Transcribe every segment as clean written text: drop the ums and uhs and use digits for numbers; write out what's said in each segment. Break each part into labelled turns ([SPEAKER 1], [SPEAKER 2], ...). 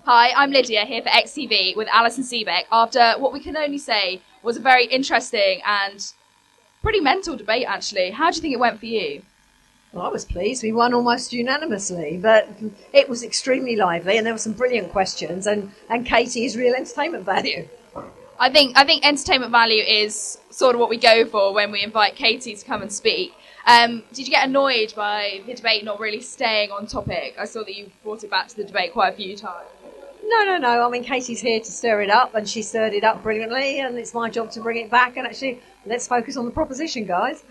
[SPEAKER 1] Hi, I'm Lydia here for XTV with Alison Seabeck after what we can only say was a very interesting and pretty mental debate, actually. How do you think it went for you?
[SPEAKER 2] Well, I was pleased. We won almost unanimously, but it was extremely lively and there were some brilliant questions and Katie's real entertainment value.
[SPEAKER 1] I think entertainment value is sort of what we go for when we invite Katie to come and speak. Did you get annoyed by the debate not really staying on topic? I saw that you brought it back to the debate quite a few times.
[SPEAKER 2] No. I mean, Katie's here to stir it up, and she stirred it up brilliantly, and it's my job to bring it back. And actually, let's focus on the proposition, guys.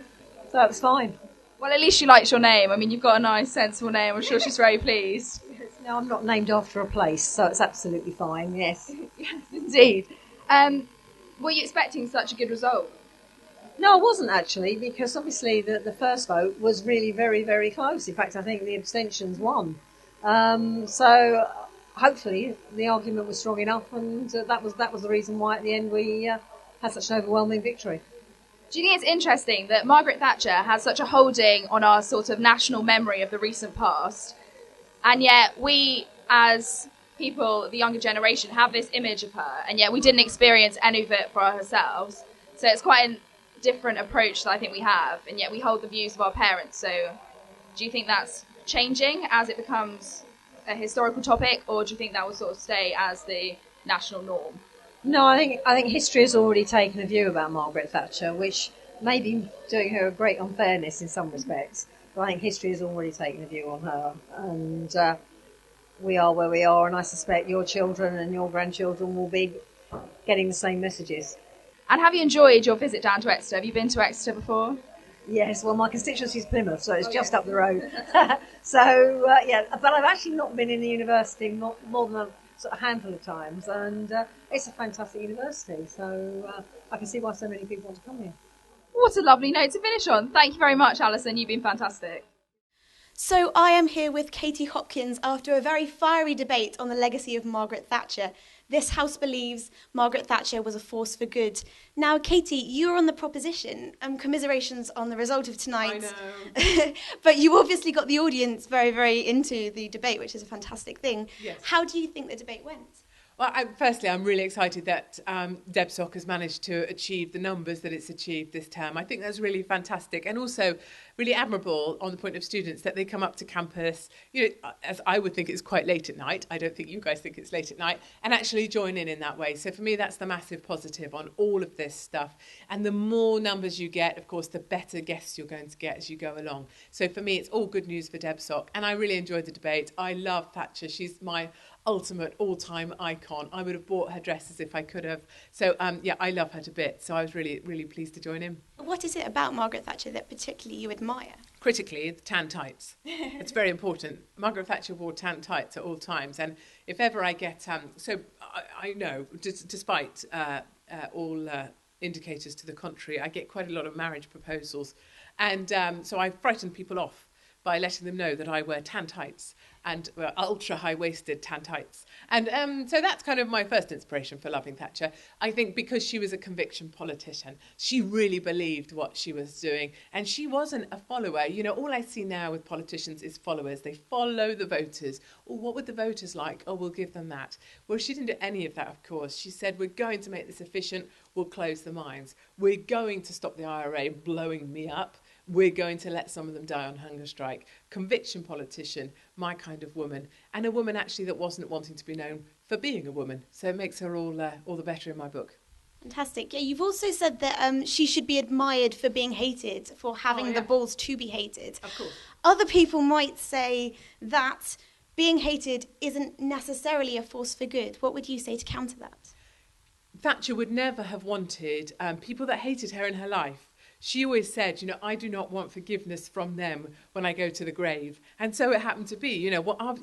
[SPEAKER 2] So it was fine.
[SPEAKER 1] Well, at least she likes your name. I mean, you've got a nice, sensible name. I'm sure she's very pleased.
[SPEAKER 2] No, I'm not named after a place, so it's absolutely fine, yes.
[SPEAKER 1] Yes, indeed. Were you expecting such a good result?
[SPEAKER 2] No, I wasn't actually, because obviously the first vote was really very, very close. In fact, I think the abstentions won. So hopefully the argument was strong enough, and that was the reason why at the end we had such an overwhelming victory.
[SPEAKER 1] Do you think it's interesting that Margaret Thatcher has such a holding on our sort of national memory of the recent past, and yet we, as people, the younger generation, have this image of her, and yet we didn't experience any of it for ourselves? So it's quite a different approach that I think we have, and yet we hold the views of our parents. So do you think that's changing as it becomes a historical topic, or do you think that will sort of stay as the national norm?
[SPEAKER 2] No, I think history has already taken a view about Margaret Thatcher, which may be doing her a great unfairness in some respects. But I think history has already taken a view on her, and we are where we are, and I suspect your children and your grandchildren will be getting the same messages.
[SPEAKER 1] And have you enjoyed your visit down to Exeter? Have you been to Exeter before?
[SPEAKER 2] Yes, well, my constituency is Plymouth, so it's just up the road. Yeah, but I've actually not been in the university more than a handful of times, and it's a fantastic university, so I can see why so many people want to come here.
[SPEAKER 1] What a lovely note to finish on. Thank you very much, Alison. You've been fantastic.
[SPEAKER 3] So I am here with Katie Hopkins after a very fiery debate on the legacy of Margaret Thatcher. This House believes Margaret Thatcher was a force for good. Now, Katie, you're on the proposition. Commiserations on the result of tonight.
[SPEAKER 4] I know.
[SPEAKER 3] But you obviously got the audience very, very into the debate, which is a fantastic thing.
[SPEAKER 4] Yes.
[SPEAKER 3] How do you think the debate went?
[SPEAKER 4] Well, firstly, I'm really excited that DebSoc has managed to achieve the numbers that it's achieved this term. I think that's really fantastic, and also really admirable on the point of students that they come up to campus, as I would think it's quite late at night. I don't think you guys think it's late at night, and actually join in that way. So for me, that's the massive positive on all of this stuff. And the more numbers you get, of course, the better guests you're going to get as you go along. So for me, it's all good news for DebSoc, and I really enjoyed the debate. I love Thatcher. She's my ultimate all-time icon. I would have bought her dresses if I could have. So, I love her to bits. So I was really, really pleased to join in.
[SPEAKER 3] What is it about Margaret Thatcher that particularly you admire?
[SPEAKER 4] Critically, the tan tights. It's very important. Margaret Thatcher wore tan tights at all times. And if ever I get... I know, despite all indicators to the contrary, I get quite a lot of marriage proposals. And so I frighten people off by letting them know that I wear tan tights and ultra high-waisted tan tights. And so that's kind of my first inspiration for loving Thatcher. I think because she was a conviction politician, she really believed what she was doing. And she wasn't a follower. All I see now with politicians is followers. They follow the voters. Oh, what would the voters like? Oh, we'll give them that. Well, she didn't do any of that, of course. She said, we're going to make this efficient. We'll close the mines. We're going to stop the IRA blowing me up. We're going to let some of them die on hunger strike. Conviction politician, my kind of woman, and a woman actually that wasn't wanting to be known for being a woman. So it makes her all the better in my book.
[SPEAKER 3] Fantastic. Yeah, you've also said that she should be admired for being hated, for having the balls to be hated.
[SPEAKER 4] Of course.
[SPEAKER 3] Other people might say that being hated isn't necessarily a force for good. What would you say to counter that?
[SPEAKER 4] Thatcher would never have wanted people that hated her in her life. She always said, I do not want forgiveness from them when I go to the grave. And so it happened to be,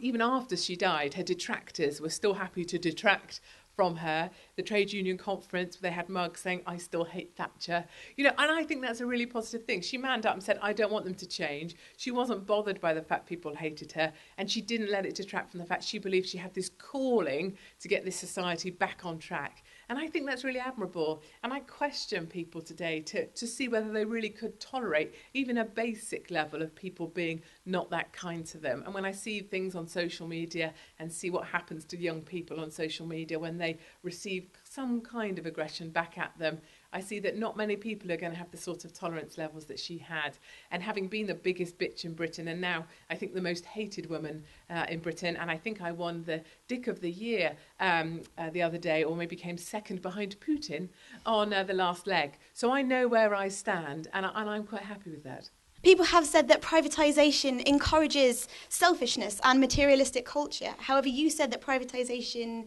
[SPEAKER 4] even after she died, her detractors were still happy to detract from her. The trade union conference, they had mugs saying, I still hate Thatcher. And I think that's a really positive thing. She manned up and said, I don't want them to change. She wasn't bothered by the fact people hated her, and she didn't let it detract from the fact she believed she had this calling to get this society back on track. And I think that's really admirable. And I question people today to see whether they really could tolerate even a basic level of people being not that kind to them. And when I see things on social media and see what happens to young people on social media when they receive some kind of aggression back at them, I see that not many people are going to have the sort of tolerance levels that she had. And having been the biggest bitch in Britain, and now I think the most hated woman in Britain, and I think I won the Dick of the Year the other day, or maybe came second behind Putin on the last leg. So I know where I stand, and I'm quite happy with that.
[SPEAKER 3] People have said that privatisation encourages selfishness and materialistic culture. However, you said that privatisation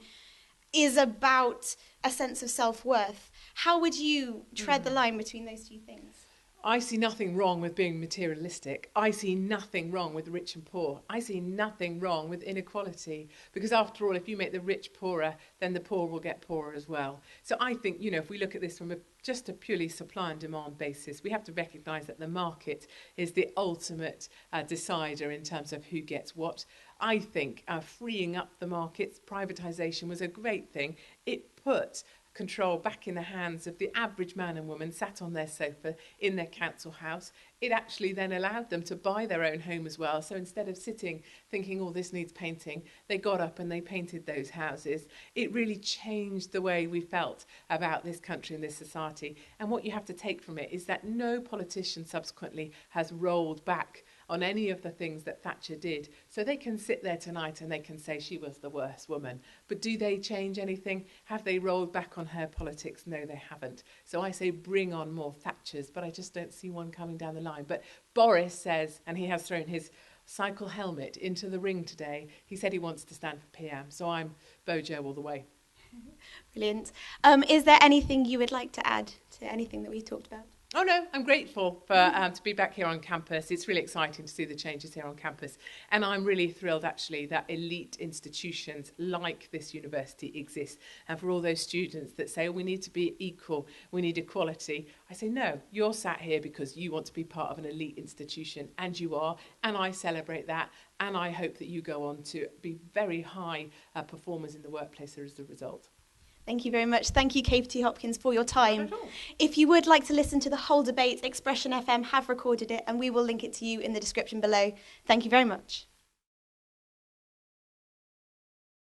[SPEAKER 3] is about a sense of self-worth. How would you tread the line between those two things?
[SPEAKER 4] I see nothing wrong with being materialistic. I see nothing wrong with rich and poor. I see nothing wrong with inequality. Because after all, if you make the rich poorer, then the poor will get poorer as well. So I think, if we look at this from just a purely supply and demand basis, we have to recognise that the market is the ultimate decider in terms of who gets what. I think freeing up the markets, privatisation was a great thing. It put control back in the hands of the average man and woman sat on their sofa in their council house. It actually then allowed them to buy their own home as well. So instead of sitting thinking, oh, this needs painting, they got up and they painted those houses. It really changed the way we felt about this country and this society. And what you have to take from it is that no politician subsequently has rolled back on any of the things that Thatcher did. So they can sit there tonight and they can say she was the worst woman. But do they change anything? Have they rolled back on her politics? No, they haven't. So I say bring on more Thatchers, but I just don't see one coming down the line. But Boris says, and he has thrown his cycle helmet into the ring today, he said he wants to stand for PM. So I'm Bojo all the way.
[SPEAKER 3] Brilliant. Is there anything you would like to add to anything that we've talked about?
[SPEAKER 4] Oh no, I'm grateful for to be back here on campus. It's really exciting to see the changes here on campus. And I'm really thrilled actually that elite institutions like this university exist. And for all those students that say, oh, we need to be equal, we need equality. I say, no, you're sat here because you want to be part of an elite institution, and you are. And I celebrate that. And I hope that you go on to be very high performers in the workplace as a result.
[SPEAKER 3] Thank you very much. Thank you, Katie Hopkins, for your time. If you would like to listen to the whole debate, Xpression FM have recorded it, and we will link it to you in the description below. Thank you very much.